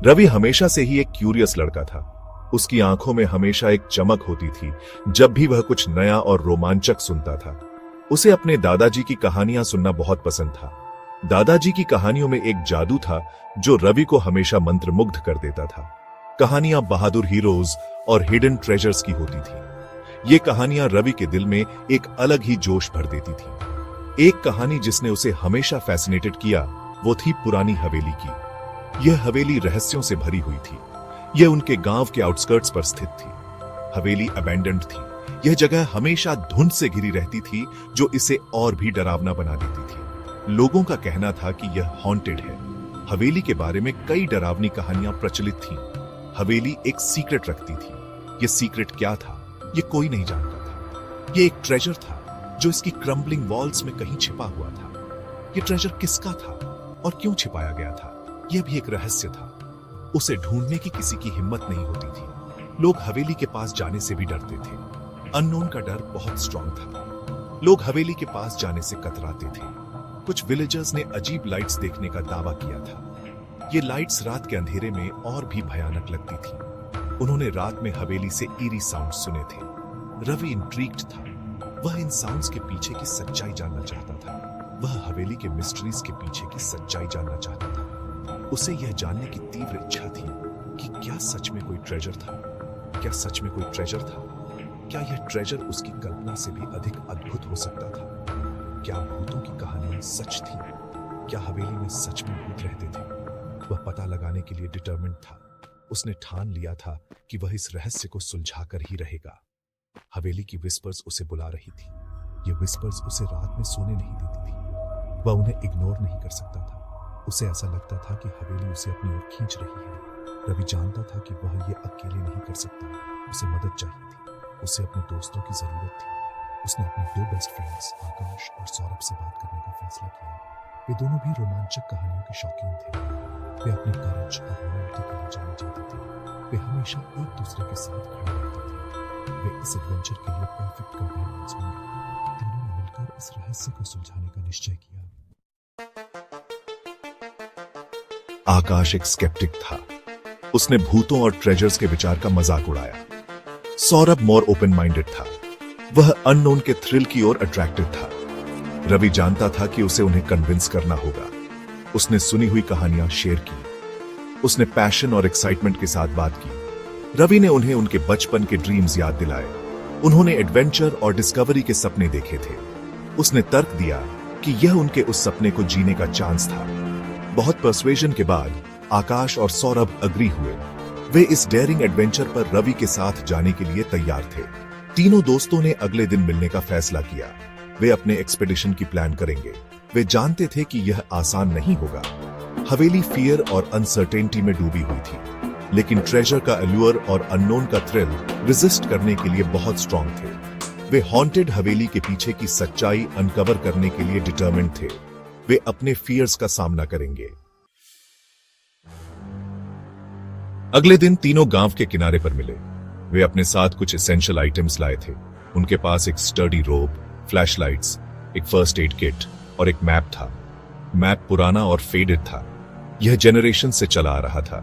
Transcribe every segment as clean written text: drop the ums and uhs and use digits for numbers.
रवि हमेशा से ही एक क्यूरियस लड़का था। उसकी आंखों में हमेशा एक चमक होती थी जब भी वह कुछ नया और रोमांचक सुनता था। उसे अपने दादाजी की कहानियां सुनना बहुत पसंद था। दादाजी की कहानियों में एक जादू था जो रवि को हमेशा मंत्रमुग्ध कर देता था। कहानियां बहादुर हीरोज और हिडन ट्रेजर्स की होती थी। ये कहानियां रवि के दिल में एक अलग ही जोश भर देती थी। एक कहानी जिसने उसे हमेशा फैसिनेटेड किया वो थी पुरानी हवेली की। यह हवेली रहस्यों से भरी हुई थी। यह उनके गांव के आउटस्कर्ट्स पर स्थित थी। हवेली अबैंडन्ड थी। यह जगह हमेशा धुंध से घिरी रहती थी जो इसे और भी डरावना बना देती थी। लोगों का कहना था कि यह हॉन्टेड है। हवेली के बारे में कई डरावनी कहानियां प्रचलित थीं। हवेली एक सीक्रेट रखती थी। यह सीक्रेट क्या था यह कोई नहीं जानता था। यह एक ट्रेजर था जो इसकी क्रम्बलिंग वॉल्स में कहीं छिपा हुआ था। यह ट्रेजर किसका था और क्यों छिपाया गया था यह भी एक रहस्य था। उसे ढूंढने की किसी की हिम्मत नहीं होती थी। लोग हवेली के पास जाने से भी डरते थे। अननोन का डर बहुत स्ट्रांग था। लोग हवेली के पास जाने से कतराते थे। कुछ विलेजर्स ने अजीब लाइट्स देखने का दावा किया था। ये लाइट्स रात के अंधेरे में और भी भयानक लगती थी। उन्होंने रात में हवेली से ईरी साउंड सुने थे। रवि इंट्रिग्ड था। वह इन साउंड्स के पीछे की सच्चाई जानना चाहता था। वह हवेली के मिस्ट्रीज के पीछे की सच्चाई जानना चाहता था। उसे यह जानने की तीव्र इच्छा थी कि क्या सच में कोई ट्रेजर था। क्या सच में कोई ट्रेजर था? क्या यह ट्रेजर उसकी कल्पना से भी अधिक अद्भुत हो सकता था? क्या भूतों की कहानियां सच थीं? क्या हवेली में सच में भूत रहते थे? वह पता लगाने के लिए डिटरमिन्ड था। उसने ठान लिया था कि वह इस रहस्य को सुलझा कर ही रहेगा। हवेली की विस्पर्स उसे बुला रही थी। ये विस्पर्स उसे रात में सोने नहीं देती थी। वह उन्हें इग्नोर नहीं कर सकता था। उसे ऐसा लगता था कि हवेली उसे अपनी ओर खींच रही है। रवि जानता था कि वह ये अकेले नहीं कर सकता। उसे मदद चाहिए थी। उसे अपने दोस्तों की जरूरत थी। उसने अपने दो बेस्ट फ्रेंड्स आकाश और सौरभ से बात करने का फैसला किया। वे दोनों भी रोमांचक कहानियों के शौकीन थे। वे अपने करेज और लॉयल्टी के लिए जाने जाते थे। वे हमेशा एक दूसरे के साथ खड़े रहते थे। वे इस एडवेंचर के लिए परफेक्ट कंपेनियंस होंगे। तीनों ने मिलकर इस रहस्य को सुलझाने का निश्चय किया। आकाश एक स्केप्टिक था। उसने भूतों और ट्रेजर्स के विचार का मजाक उड़ाया। सौरभ मोर ओपन माइंडेड था। वह अननोन के थ्रिल की ओर अट्रैक्टेड था। रवि जानता था कि उसे उन्हें कन्विंस करना होगा। उसने सुनी हुई कहानियां शेयर की। उसने पैशन और एक्साइटमेंट के साथ बात की। रवि ने उन्हें उनके बचपन के ड्रीम्स याद दिलाए। उन्होंने एडवेंचर और डिस्कवरी के सपने देखे थे। उसने तर्क दिया कि यह उनके उस सपने को जीने का चांस था। बहुत पर्सुएशन के बाद आकाश और सौरभ अग्री हुए। वे इस डेयरिंग एडवेंचर पर रवि के साथ जाने के लिए तैयार थे। तीनों दोस्तों ने अगले दिन मिलने का फैसला किया। वे अपने एक्सपेडिशन की प्लान करेंगे। वे जानते थे कि यह आसान नहीं होगा। हवेली फियर और अनसर्टेनिटी में डूबी हुई थी, लेकिन ट्रेजर का अल्यूर और अननोन का थ्रिल रेजिस्ट करने के लिए बहुत स्ट्रांग थे। वे हॉन्टेड हवेली के पीछे की सच्चाई अनकवर करने के लिए डिटरमिन्ड थे। वे अपने फियर्स का सामना करेंगे। अगले दिन तीनों गांव के किनारे पर मिले। वे अपने साथ कुछ एसेंशियल आइटम्स लाए थे। उनके पास एक स्टडी रोप, फ्लैशलाइट्स, एक फर्स्ट एड किट और एक मैप था। मैप पुराना और फेडेड था। यह जनरेशन से चला आ रहा था।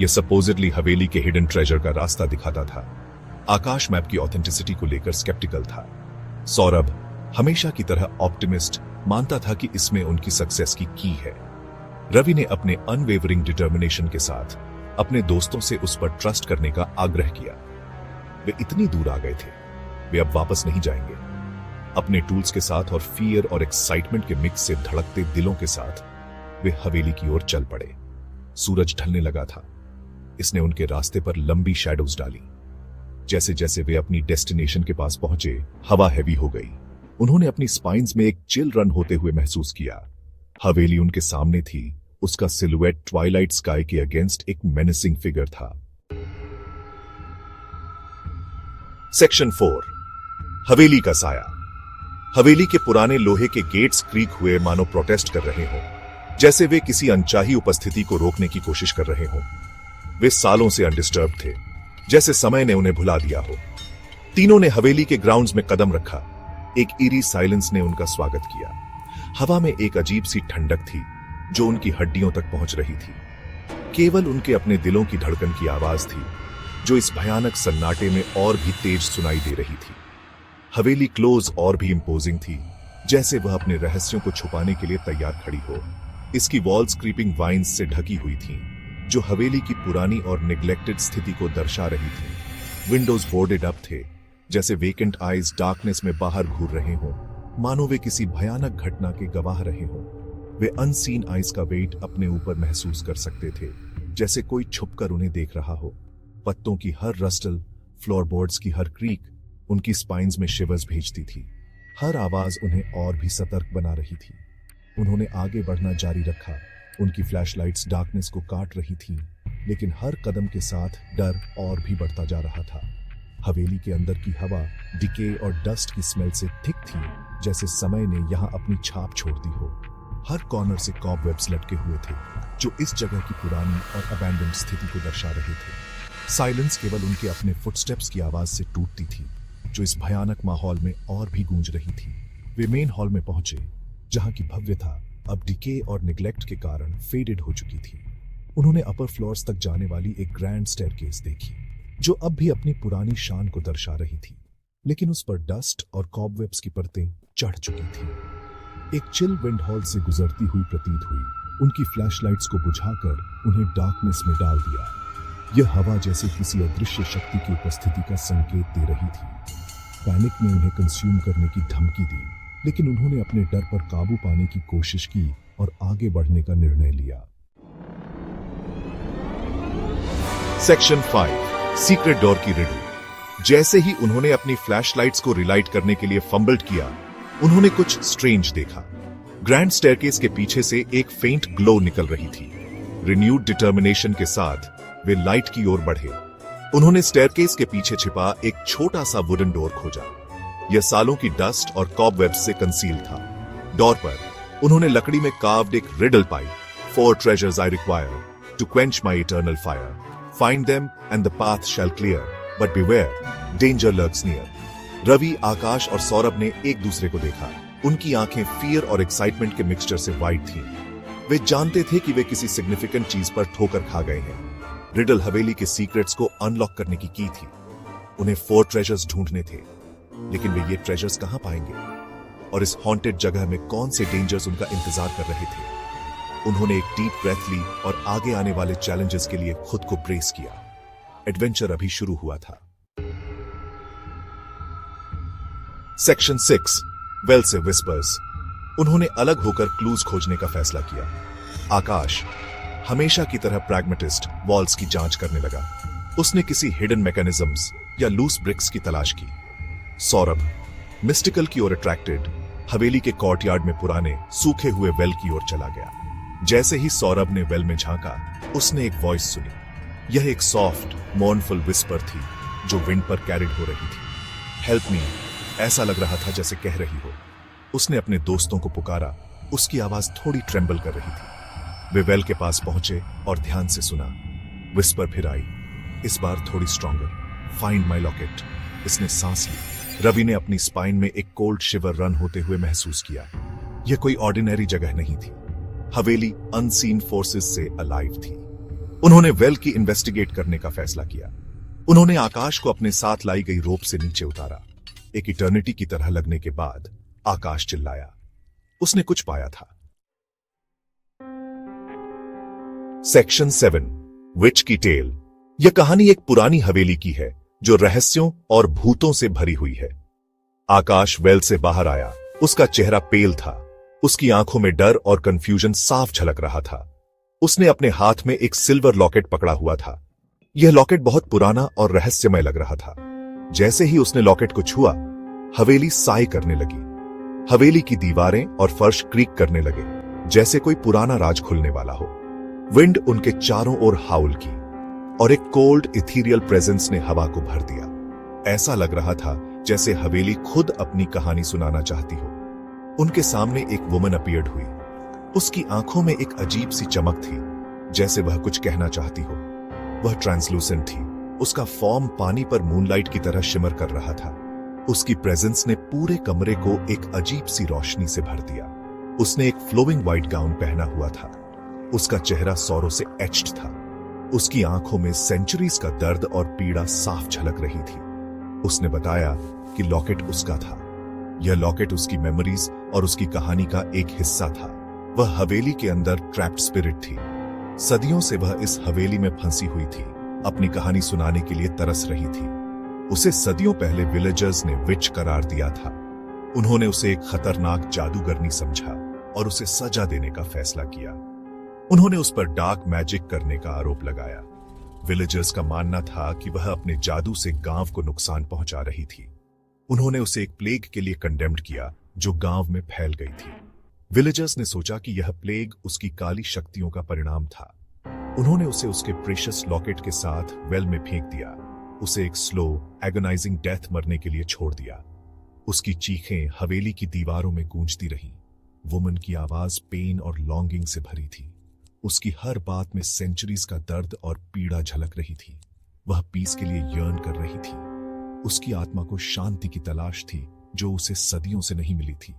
यह सपोजिडली हवेली के हिडन ट्रेजर का रास्ता दिखाता था। आकाश मैप की ऑथेंटिसिटी को लेकर स्केप्टिकल था। सौरभ हमेशा की तरह ऑप्टिमिस्ट मानता था कि इसमें उनकी सक्सेस की है। रवि ने अपने अनवेवरिंग डिटर्मिनेशन के साथ अपने दोस्तों से उस पर ट्रस्ट करने का आग्रह किया। वे इतनी दूर आ गए थे, वे अब वापस नहीं जाएंगे। अपने टूल्स के साथ और फियर और एक्साइटमेंट के मिक्स से धड़कते दिलों के साथ वे हवेली की ओर चल पड़े। सूरज ढलने लगा था। इसने उनके रास्ते पर लंबी शैडोज डाली। जैसे जैसे वे अपनी डेस्टिनेशन के पास पहुंचे, हवा हैवी हो गई। उन्होंने अपनी स्पाइन्स में एक चिल रन होते हुए महसूस किया। हवेली उनके सामने थी। उसका सिलुएट ट्वाइलाइट स्काई के अगेंस्ट एक मेनेसिंग फिगर था। सेक्शन 4, हवेली का साया। हवेली के पुराने लोहे के गेट्स क्रीक हुए मानो प्रोटेस्ट कर रहे हों, जैसे वे किसी अनचाही उपस्थिति को रोकने की कोशिश कर रहे हों। वे सालों से अनडिस्टर्ब थे, जैसे समय ने उन्हें भुला दिया हो। तीनों ने हवेली के ग्राउंड्स में कदम रखा। एक ईरी साइलेंस ने उनका स्वागत किया। हवा में एक अजीब सी ठंडक थी जो उनकी हड्डियों तक पहुंच रही थी। केवल उनके अपने दिलों की धड़कन की आवाज थी जो इस भयानक सन्नाटे में और भी तेज सुनाई दे रही थी। हवेली क्लोज और भी इंपोजिंग थी, जैसे वह अपने रहस्यों को छुपाने के लिए तैयार खड़ी हो। इसकी वॉल्स क्रीपिंग वाइन्स से ढकी हुई थीं, जो हवेली की पुरानी और निग्लेक्टेड स्थिति को दर्शा रही थी। विंडोज बोर्डेड अप थे, जैसे वेकेंट आइज डार्कनेस में बाहर घूर रहे हों, मानो वे किसी भयानक घटना के गवाह रहे हों। वे अनसीन आइज का वेट अपने ऊपर महसूस कर सकते थे, जैसे कोई छुपकर उन्हें देख रहा हो। पत्तों की हर रस्टल, फ्लोरबोर्ड्स की हर क्रीक उनकी स्पाइन्स में शिवर्स भेजती थी। हर आवाज उन्हें और भी सतर्क बना रही थी। उन्होंने आगे बढ़ना जारी रखा। उनकी फ्लैशलाइट्स डार्कनेस को काट रही थीं, लेकिन हर कदम के साथ डर और भी बढ़ता जा रहा था। हवेली के अंदर की हवा डिके और डस्ट की स्मेल से थिक थी, जैसे समय ने यहाँ अपनी छाप छोड़ दी हो। हर कॉर्नर से कॉबवेब्स लटके हुए थे, जो इस जगह की पुरानी और अबैंडन्ड स्थिति को दर्शा रहे थे। साइलेंस केवल उनके अपने फुटस्टेप्स की आवाज से टूटती थी, जो इस भयानक माहौल में और भी गूंज रही थी। वे मेन हॉल में पहुंचे, जहां की भव्यता अब डिके और निग्लेक्ट के कारण फेडेड हो चुकी थी। उन्होंने अपर फ्लोर्स तक जाने वाली एक ग्रैंड स्टेयरकेस देखी, जो अब भी अपनी पुरानी शान को दर्शा रही थी, लेकिन उस पर डस्ट और कॉबवेब्स की परतें चढ़ चुकी थी। एक चिल विंड हॉल से गुजरती हुई प्रतीत हुई, उनकी फ्लैशलाइट्स को बुझाकर उन्हें डार्कनेस में डाल दिया। यह हवा जैसे किसी अदृश्य शक्ति की उपस्थिति का संकेत दे रही थी। पैनिक ने उन्हें कंज्यूम करने की धमकी दी, लेकिन उन्होंने अपने डर पर काबू पाने की कोशिश की और आगे बढ़ने का निर्णय लिया। सेक्शन 5, सीक्रेट डोर की रिडल। जैसे ही उन्होंने अपनी फ्लैशलाइट्स को रिलाइट करने के लिए फंबल्ड किया, उन्होंने कुछ स्ट्रेंज देखा। ग्रैंड स्टेयरकेस के पीछे से एक फेंट ग्लो निकल रही थी। रिन्यूड डिटर्मिनेशन के साथ वे लाइट की ओर बढ़े। उन्होंने स्टेयरकेस के पीछे छिपा एक छोटा सा वुडन डोर खोजा। यह सालों की डस्ट और कॉबवेब्स से कंसील था। डोर पर उन्होंने लकड़ी में कार्व्ड एक riddle pi. 4 treasures I require to quench my eternal fire. Find them and the path shall clear, but beware, danger lurks near. Ravi, Akash और सौरभ ने एक दूसरे को देखा। उनकी आंखें फियर और एक्साइटमेंट के मिक्सचर से वाइट थीं। वे जानते थे कि वे किसी सिग्निफिकेंट चीज पर ठोकर खा गए हैं। रिडल हवेली के सीक्रेट्स को अनलॉक करने की की थी। उन्हें 4 treasures ढूंढने थे, लेकिन वे ये ट्रेजर्स कहां पाएंगे? और इस हॉन्टेड जगह में कौन से डेंजर्स उनका इंतजार कर रहे थे? उन्होंने एक डीप ब्रेथ ली और आगे आने वाले चैलेंजेस के लिए खुद को ब्रेस किया। एडवेंचर अभी शुरू हुआ था। सेक्शन 6, वेल से विस्पर्स। उन्होंने अलग होकर क्लूज खोजने का फैसला किया। आकाश हमेशा की तरह प्रैग्मेटिस्ट वॉल्स की जांच करने लगा। उसने किसी हिडन मैकेनिज्म्स या लूस ब्रिक्स की तलाश की। सौरभ मिस्टिकल की ओर अट्रैक्टेड हवेली के कोर्टयार्ड में पुराने सूखे हुए वेल की ओर चला गया। जैसे ही सौरभ ने वेल में झांका, उसने एक वॉइस सुनी। यह एक सॉफ्ट मॉर्नफुल विस्पर थी, जो विंड पर कैरिड हो रही थी। हेल्प मी, ऐसा लग रहा था जैसे कह रही हो। उसने अपने दोस्तों को पुकारा। उसकी आवाज थोड़ी ट्रेंबल कर रही थी। वे वेल के पास पहुंचे और ध्यान से सुना। विस्पर फिर आई, इस बार थोड़ी स्ट्रॉन्गर। Find my locket. इसने सांस ली। रवि ने अपनी स्पाइन में एक कोल्ड शिवर रन होते हुए महसूस किया। यह कोई ऑर्डिनरी जगह नहीं थी। हवेली अनसीन फोर्सेस से अलाइव थी। उन्होंने वेल की इन्वेस्टिगेट करने का फैसला किया। उन्होंने आकाश को अपने साथ लाई गई रोप से नीचे उतारा। एक इटर्निटी की तरह लगने के बाद आकाश चिल्लाया। उसने कुछ पाया था। सेक्शन 7, विच की टेल। यह कहानी एक पुरानी हवेली की है, जो रहस्यों और भूतों से भरी हुई है। आकाश वेल से बाहर आया। उसका चेहरा पेल था। उसकी आंखों में डर और कंफ्यूजन साफ झलक रहा था। उसने अपने हाथ में एक सिल्वर लॉकेट पकड़ा हुआ था। यह लॉकेट बहुत पुराना और रहस्यमय लग रहा था। जैसे ही उसने लॉकेट को छुआ, हवेली साई करने लगी। हवेली की दीवारें और फर्श क्रीक करने लगे, जैसे कोई पुराना राज खुलने वाला हो। विंड उनके चारों ओर हाउल की और एक कोल्ड इथीरियल प्रेजेंस ने हवा को भर दिया। ऐसा लग रहा था जैसे हवेली खुद अपनी कहानी सुनाना चाहती हो। उनके सामने एक वुमन अपीयर्ड हुई। उसकी आंखों में एक अजीब सी चमक थी, जैसे वह कुछ कहना चाहती हो। वह ट्रांसलूसेंट थी। उसका फॉर्म पानी पर मूनलाइट की तरह शिमर कर रहा था। उसकी प्रेजेंस ने पूरे कमरे को एक अजीब सी रोशनी से भर दिया। उसने एक फ्लोइंग व्हाइट गाउन पहना हुआ था। उसका चेहरा सौरों से एच्ड था। उसकी आंखों में सेंचुरीज का दर्द और पीड़ा साफ झलक रही थी। उसने बताया कि लॉकेट उसका था। यह लॉकेट उसकी मेमोरीज और उसकी कहानी का एक हिस्सा था। वह हवेली के अंदर ट्रैप्ड स्पिरिट थी। सदियों से वह इस हवेली में फंसी हुई थी, अपनी कहानी सुनाने के लिए तरस रही थी। उसे सदियों पहले विलेजर्स ने विच करार दिया था। उन्होंने उसे एक खतरनाक जादूगरनी समझा और उसे सजा देने का फैसला किया। उन्होंने उस पर डार्क मैजिक करने का आरोप लगाया। विलेजर्स का मानना था कि वह अपने जादू से गांव को नुकसान पहुंचा रही थी। उन्होंने उसे एक प्लेग के लिए कंडेम्ड किया जो गांव में फैल गई थी। विलेजर्स ने सोचा कि यह प्लेग उसकी काली शक्तियों का परिणाम था। उन्होंने उसे उसके प्रेशियस लॉकेट के साथ वेल में फेंक दिया। उसे एक स्लो एगोनाइजिंग डेथ मरने के लिए छोड़ दिया। उसकी चीखें हवेली की दीवारों में गूंजती रहीं। वुमन की आवाज पेन और लॉन्गिंग से भरी थी। उसकी हर बात में सेंचुरीज का दर्द और पीड़ा झलक रही थी। वह पीस के लिए यर्न कर रही थी। उसकी आत्मा को शांति की तलाश थी जो उसे सदियों से नहीं मिली थी।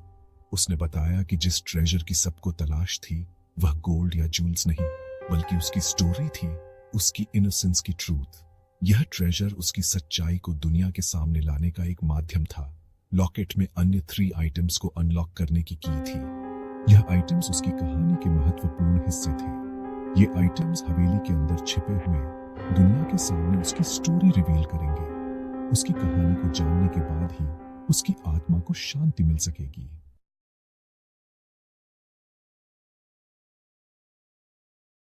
उसने बताया कि जिस ट्रेजर की सबको तलाश थी वह गोल्ड या जूल्स नहीं बल्कि उसकी स्टोरी थी, उसकी इनोसेंस की ट्रूथ। यह ट्रेजर उसकी सच्चाई को दुनिया के सामने लाने का एक माध्यम था। लॉकेट में अन्य 3 आइटम्स को अनलॉक करने की थी। यह आइटम्स उसकी कहानी के महत्वपूर्ण हिस्से थे। ये आइटम्स हवेली के अंदर छिपे हुए दुनिया के सामने उसकी स्टोरी रिवील करेंगे। उसकी कहानी को जानने के बाद ही उसकी आत्मा को शांति मिल सकेगी।